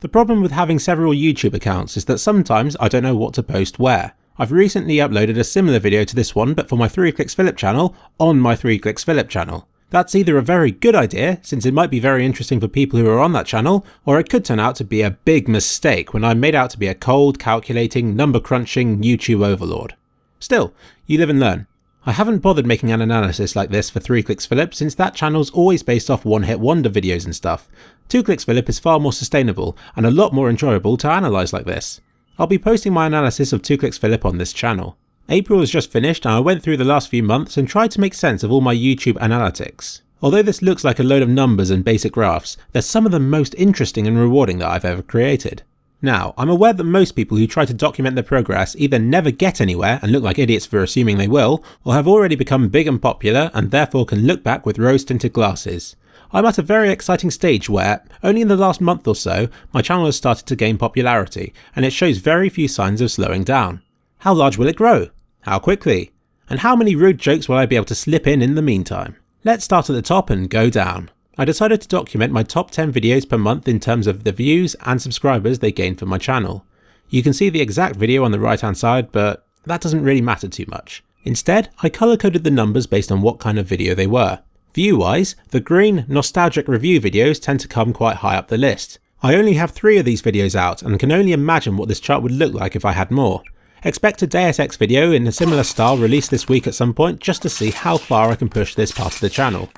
The problem with having several YouTube accounts is that sometimes I don't know what to post where. I've recently uploaded a similar video to this one, but for my 2kliksphilip channel, on my 2kliksphilip channel. That's either a very good idea, since it might be very interesting for people who are on that channel, or it could turn out to be a big mistake when I'm made out to be a cold, calculating, number-crunching YouTube overlord. Still, you live and learn. I haven't bothered making an analysis like this for 2kliksphilip since that channel's always based off one-hit wonder videos and stuff. 2kliksphilip is far more sustainable and a lot more enjoyable to analyse like this. I'll be posting my analysis of 2kliksphilip on this channel. April has just finished and I went through the last few months and tried to make sense of all my YouTube analytics. Although this looks like a load of numbers and basic graphs, they're some of the most interesting and rewarding that I've ever created. Now, I'm aware that most people who try to document their progress either never get anywhere and look like idiots for assuming they will, or have already become big and popular and therefore can look back with rose-tinted glasses. I'm at a very exciting stage where, only in the last month or so, my channel has started to gain popularity, and it shows very few signs of slowing down. How large will it grow? How quickly? And how many rude jokes will I be able to slip in the meantime? Let's start at the top and go down. I decided to document my top 10 videos per month in terms of the views and subscribers they gained for my channel. You can see the exact video on the right hand side, but that doesn't really matter too much. Instead, I colour coded the numbers based on what kind of video they were. View-wise, the green, nostalgic review videos tend to come quite high up the list. I only have 3 of these videos out and can only imagine what this chart would look like if I had more. Expect a Deus Ex video in a similar style released this week at some point just to see how far I can push this part of the channel.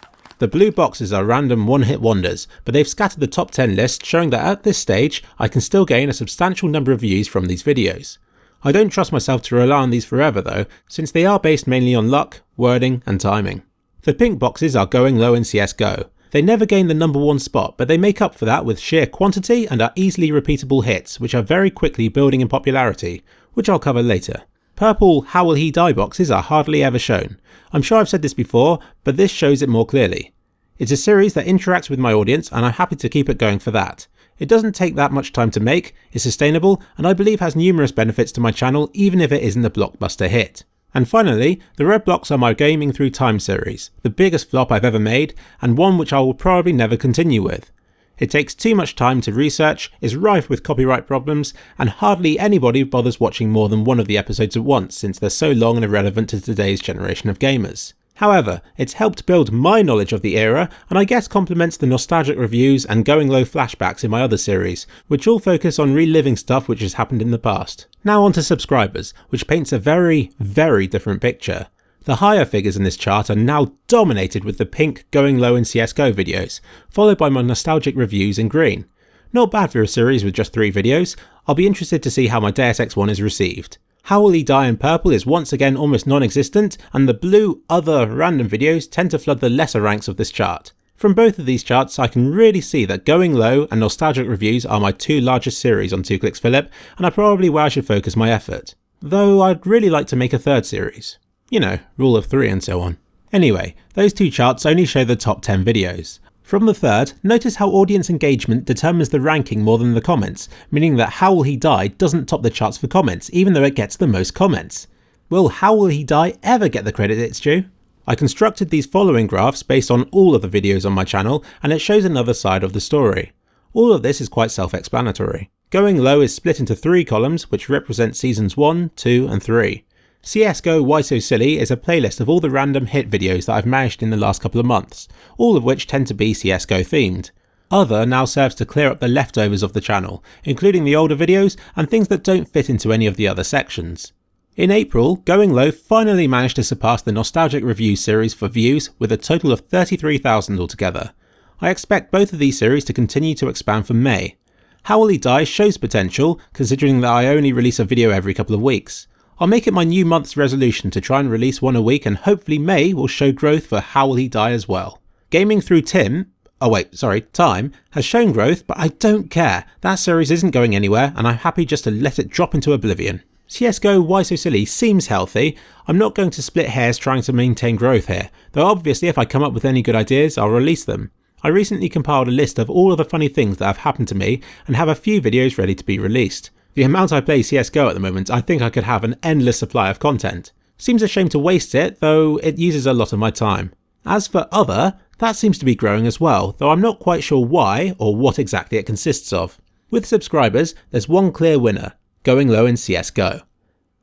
The blue boxes are random one-hit wonders, but they've scattered the top 10 list, showing that at this stage I can still gain a substantial number of views from these videos. I don't trust myself to rely on these forever though, since they are based mainly on luck, wording and timing. The pink boxes are going low in CSGO. They never gain the number 1 spot, but they make up for that with sheer quantity and are easily repeatable hits, which are very quickly building in popularity, which I'll cover later. Purple How Will He Die boxes are hardly ever shown. I'm sure I've said this before, but this shows it more clearly. It's a series that interacts with my audience and I'm happy to keep it going for that. It doesn't take that much time to make, is sustainable, and I believe has numerous benefits to my channel even if it isn't a blockbuster hit. And finally, the red blocks are my Gaming Through Time series, the biggest flop I've ever made and one which I will probably never continue with. It takes too much time to research, is rife with copyright problems, and hardly anybody bothers watching more than one of the episodes at once since they're so long and irrelevant to today's generation of gamers. However, it's helped build my knowledge of the era and I guess complements the nostalgic reviews and going low flashbacks in my other series, which all focus on reliving stuff which has happened in the past. Now on to subscribers, which paints a very, very different picture. The higher figures in this chart are now dominated with the pink going low in CSGO videos, followed by my nostalgic reviews in green. Not bad for a series with just 3 videos. I'll be interested to see how my Deus Ex one is received. How Will He Die in purple is once again almost non-existent, and the blue other random videos tend to flood the lesser ranks of this chart. From both of these charts I can really see that Going Low and Nostalgic Reviews are my 2 largest series on 2kliksphilip, and are probably where I should focus my effort. Though I'd really like to make a 3rd series. You know, rule of 3 and so on. Anyway, those 2 charts only show the top 10 videos. From the 3rd, notice how audience engagement determines the ranking more than the comments, meaning that How Will He Die doesn't top the charts for comments, even though it gets the most comments. Will How Will He Die ever get the credit it's due? I constructed these following graphs based on all of the videos on my channel, and it shows another side of the story. All of this is quite self-explanatory. Going Low is split into 3 columns, which represent seasons 1, 2 and 3. CSGO Why So Silly is a playlist of all the random hit videos that I've managed in the last couple of months, all of which tend to be CSGO themed. Other now serves to clear up the leftovers of the channel, including the older videos and things that don't fit into any of the other sections. In April, Going Low finally managed to surpass the Nostalgic Reviews series for views with a total of 33,000 altogether. I expect both of these series to continue to expand for May. How Will He Die shows potential, considering that I only release a video every couple of weeks. I'll make it my new month's resolution to try and release one a week, and hopefully May will show growth for How Will He Die as well. Gaming Through Time has shown growth, but I don't care. That series isn't going anywhere and I'm happy just to let it drop into oblivion. CSGO Why So Silly seems healthy. I'm not going to split hairs trying to maintain growth here, though obviously if I come up with any good ideas I'll release them. I recently compiled a list of all of the funny things that have happened to me and have a few videos ready to be released. The amount I play CSGO at the moment, I think I could have an endless supply of content. Seems a shame to waste it, though it uses a lot of my time. As for other, that seems to be growing as well, though I'm not quite sure why or what exactly it consists of. With subscribers, there's one clear winner, going low in CSGO.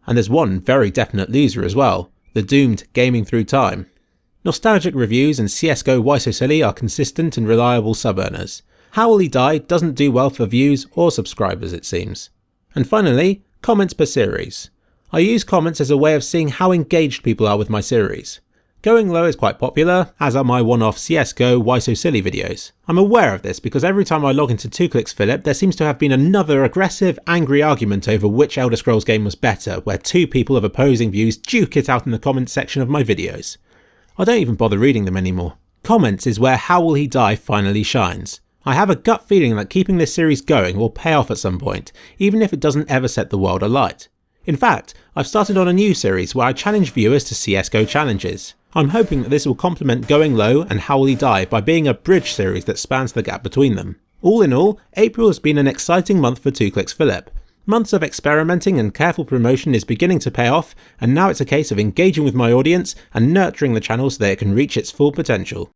And there's one very definite loser as well, the doomed Gaming Through Time. Nostalgic reviews and CSGO ysis are consistent and reliable sub-earners. How Will He Die doesn't do well for views or subscribers, it seems. And finally, comments per series. I use comments as a way of seeing how engaged people are with my series. Going low is quite popular, as are my one-off CSGO ysis videos. I'm aware of this because every time I log into 2kliksphilip, there seems to have been another aggressive, angry argument over which Elder Scrolls game was better, where two people of opposing views duke it out in the comments section of my videos. I don't even bother reading them anymore. Comments is where How Will He Die finally shines. I have a gut feeling that keeping this series going will pay off at some point, even if it doesn't ever set the world alight. In fact, I've started on a new series where I challenge viewers to CSGO challenges. I'm hoping that this will complement Going Low and How Will He Die by being a bridge series that spans the gap between them. All in all, April has been an exciting month for 2kliksphilip. Months of experimenting and careful promotion is beginning to pay off, and now it's a case of engaging with my audience and nurturing the channel so that it can reach its full potential.